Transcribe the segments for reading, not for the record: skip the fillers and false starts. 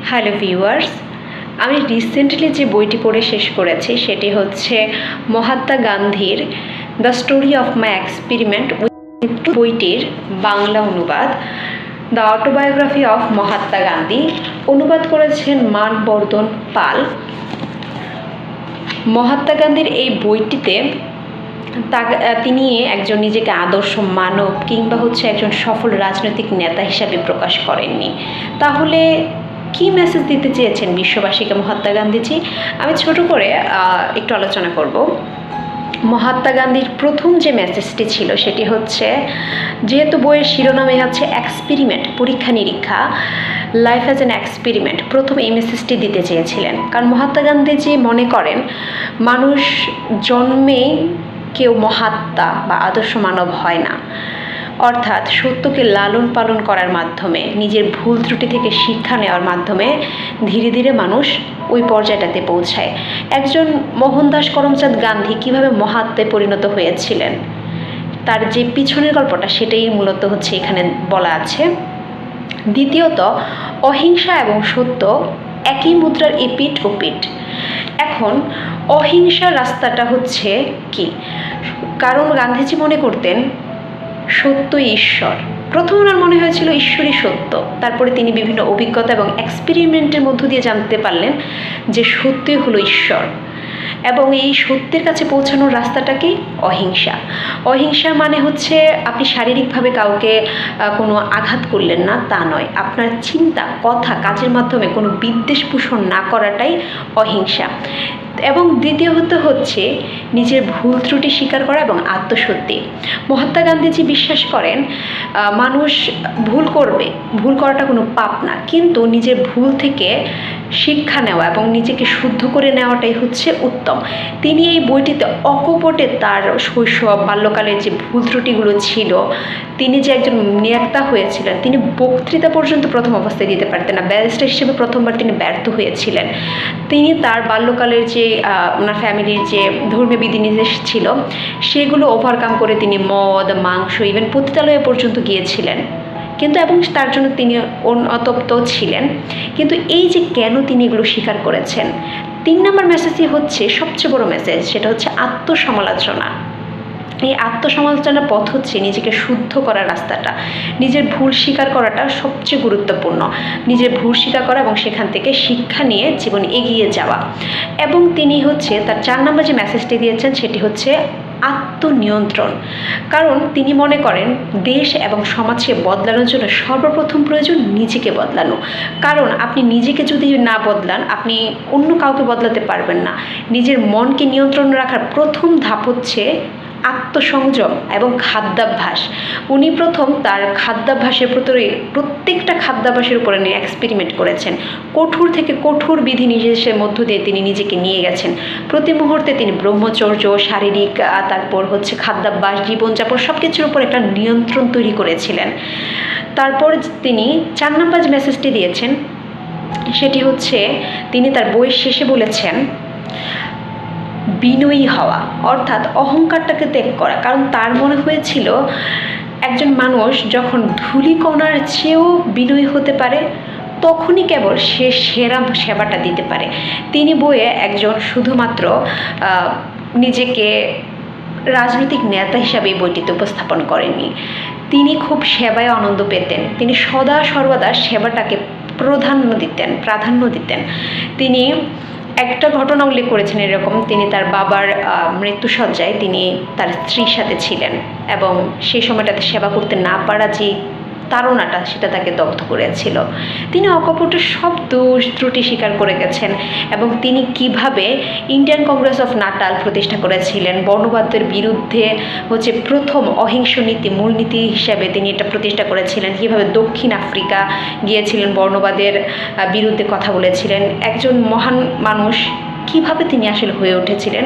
Hello viewers, আমি recently যে বইটি পড়ে শেষ করেছি সেটি হচ্ছে মহাত্মা গান্ধীর the story of my experiment. বইটির বাংলা অনুবাদ the autobiography of Mahatma Gandhi, অনুবাদ করেছেন মানবর্ধন পাল। মহাত্মা গান্ধীর এই বইটিতে তিনি একজন নিজেকে আদর্শ মানব কিংবা একজন সফল রাজনৈতিক নেতা হিসাবে প্রকাশ করেননি। তাহলে কি মেসেজ দিতে চেয়েছেন বিশ্ববাসীকে মহাত্মা গান্ধীজি? আমি ছোট করে একটু আলোচনা করব। মহাত্মা গান্ধীর প্রথম যে মেসেজটি ছিল সেটি হচ্ছে, যেহেতু বইয়ের শিরোনামে হচ্ছে এক্সপেরিমেন্ট, পরীক্ষা নিরীক্ষা, লাইফ অ্যাজ অ্যান এক্সপেরিমেন্ট, প্রথম এই মেসেজটি দিতে চেয়েছিলেন। কারণ মহাত্মা গান্ধীজি মনে করেন মানুষ জন্মেই কেউ মহাত্মা বা আদর্শ মানব হয় না, অর্থাৎ সত্যকে লালন পালন করার মাধ্যমে, নিজের ভুল ত্রুটি থেকে শিক্ষা নেওয়ার মাধ্যমে ধীরে ধীরে মানুষ ওই পর্যায়টাতে পৌঁছায়। একজন মোহনদাস করমচাঁদ গান্ধী কিভাবে মহাত্মায় পরিণত হয়েছিলেন, তার যে পিছনের গল্পটা সেটাই মূলত এখানে বলা আছে। দ্বিতীয়ত, অহিংসা এবং সত্য একই মুদ্রার এপিঠ ও পিঠ। এখন অহিংসার রাস্তাটা হচ্ছে কি? কারণ গান্ধীজি মনে করতেন সত্যই ঈশ্বর। প্রথম ওনার মনে হয়েছিল ঈশ্বরই সত্য, তারপরে তিনি বিভিন্ন অভিজ্ঞতা এবং এক্সপেরিমেন্টের মধ্য দিয়ে জানতে পারলেন যে সত্যই হলো ঈশ্বর। এবং এই সত্যের কাছে পৌঁছানোর রাস্তাটা কি? অহিংসা। অহিংসা মানে হচ্ছে আপনি শারীরিকভাবে কাউকে কোনো আঘাত করলেন না, তা নয়। আপনার চিন্তা, কথা, কাজের মাধ্যমে কোনো বিদ্বেষ পোষণ না করাটাই অহিংসা। এবং দ্বিতীয়ত হচ্ছে নিজের ভুল ত্রুটি স্বীকার করা এবং আত্মশুদ্ধি। মহাত্মা গান্ধীজি বিশ্বাস করেন মানুষ ভুল করবে, ভুল করাটা কোনো পাপ না, কিন্তু নিজের ভুল থেকে শিক্ষা নেওয়া এবং নিজেকে শুদ্ধ করে নেওয়াটাই হচ্ছে উত্তম। তিনি এই বইটিতে অকপটে তার শৈশব, বাল্যকালের যে ভুল ত্রুটিগুলো ছিল, তিনি যে একজন নেতা হয়েছিলেন, তিনি বক্তৃতা পর্যন্ত প্রথম অবস্থায় দিতে পারতেন না, ব্যারিস্টার হিসেবে প্রথমবার তিনি ব্যর্থ হয়েছিলেন। তিনি তার বাল্যকালের যে ওনার ফ্যামিলির যে ধর্মীয় বিধিনিষেধ ছিল সেগুলো ওভারকাম করে তিনি মদ, মাংস, ইভেন পতিতালয়ে পর্যন্ত গিয়েছিলেন, কিন্তু এবং তার জন্য তিনি অনুতপ্ত ছিলেন। কিন্তু এই যে কেন তিনি এগুলো স্বীকার করেছেন, 3 নম্বর মেসেজই হচ্ছে সবচেয়ে বড় মেসেজ, সেটা হচ্ছে আত্মসমালোচনা। এই আত্মসমালোচনার পথ হচ্ছে নিজেকে শুদ্ধ করার রাস্তাটা, নিজের ভুল স্বীকার করাটা সবচেয়ে গুরুত্বপূর্ণ। নিজের ভুল স্বীকার করা এবং সেখান থেকে শিক্ষা নিয়ে জীবন এগিয়ে যাওয়া। এবং তিনি তার 4 নম্বর যে মেসেজটি দিয়েছেন সেটি হচ্ছে আত্মনিয়ন্ত্রণ। কারণ তিনি মনে করেন দেশ এবং সমাজকে বদলানোর জন্য সর্বপ্রথম প্রয়োজন নিজেকে বদলানো। কারণ আপনি নিজেকে যদি না বদলান, আপনি অন্য কাউকে বদলাতে পারবেন না। নিজের মনকে নিয়ন্ত্রণ রাখার প্রথম ধাপ হচ্ছে আত্মসংযম এবং খাদ্যাভ্যাস। উনি প্রথম তার খাদ্যাভ্যাসের প্রত্যেকটা খাদ্যাভ্যাসের উপরে নিয়ে এক্সপেরিমেন্ট করেছেন। কঠোর থেকে কঠোর বিধিনিষেধের মধ্য দিয়ে তিনি নিজেকে নিয়ে গেছেন। প্রতি মুহূর্তে তিনি ব্রহ্মচর্য, শারীরিক, তারপর খাদ্যাভ্যাস, জীবনযাপন সব কিছুর উপর একটা নিয়ন্ত্রণ তৈরি করেছিলেন। তারপর তিনি 4 নম্বর যে মেসেজটি দিয়েছেন সেটি হচ্ছে, তিনি তার বইয়ের শেষে বলেছেন বিনয়ী হওয়া, অর্থাৎ অহংকারটাকে ত্যাগ করা। কারণ তার মনে হয়েছিল একজন মানুষ যখন ধূলিকণার চেয়েও বিনয়ী হতে পারে তখনই কেবল সে সেরা সেবাটা দিতে পারে। তিনি বইয়ে একজন শুধুমাত্র নিজেকে রাজনৈতিক নেতা হিসাবে এই বইটিতে উপস্থাপন করেননি। তিনি খুব সেবায় আনন্দ পেতেন। তিনি সদা সর্বদা সেবাটাকে প্রাধান্য দিতেন। তিনি একটা ঘটনা উল্লেখ করেছেন এরকম, তিনি তার বাবার মৃত্যুসজ্জায় তিনি তার স্ত্রীর সাথে ছিলেন এবং সেই সময়টাতে সেবা করতে না পারা যে তাড়নাটা সেটা তাকে দগ্ধ করেছিল। তিনি অকপটে সব দোষ ত্রুটি স্বীকার করে গেছেন এবং তিনি কিভাবে ইন্ডিয়ান কংগ্রেস অফ নাটাল প্রতিষ্ঠা করেছিলেন, বর্ণবাদের বিরুদ্ধে প্রথম অহিংস নীতি মূলনীতি হিসাবে তিনি এটা প্রতিষ্ঠা করেছিলেন, কীভাবে দক্ষিণ আফ্রিকা গিয়েছিলেন, বর্ণবাদের বিরুদ্ধে কথা বলেছিলেন। একজন মহান মানুষ কিভাবে তিনি আসলে হয়ে উঠেছিলেন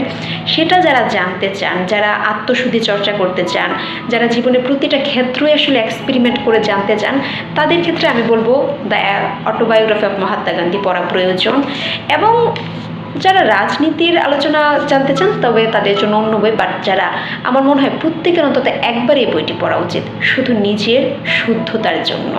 সেটা যারা জানতে চান, যারা আত্মশুদ্ধি চর্চা করতে চান, যারা জীবনের প্রতিটা ক্ষেত্রে আসলে এক্সপেরিমেন্ট করে জানতে চান, তাদের ক্ষেত্রে আমি বলবো the autobiography of Mahatma Gandhi পড়া প্রয়োজন। এবং যারা রাজনীতির আলোচনা জানতে চান তবে তাদের জন্য অন্য বই, বাট যারা, আমার মনে হয় প্রত্যেকের অন্তত একবার এই বইটি পড়া উচিত, শুধু নিজের শুদ্ধতার জন্য।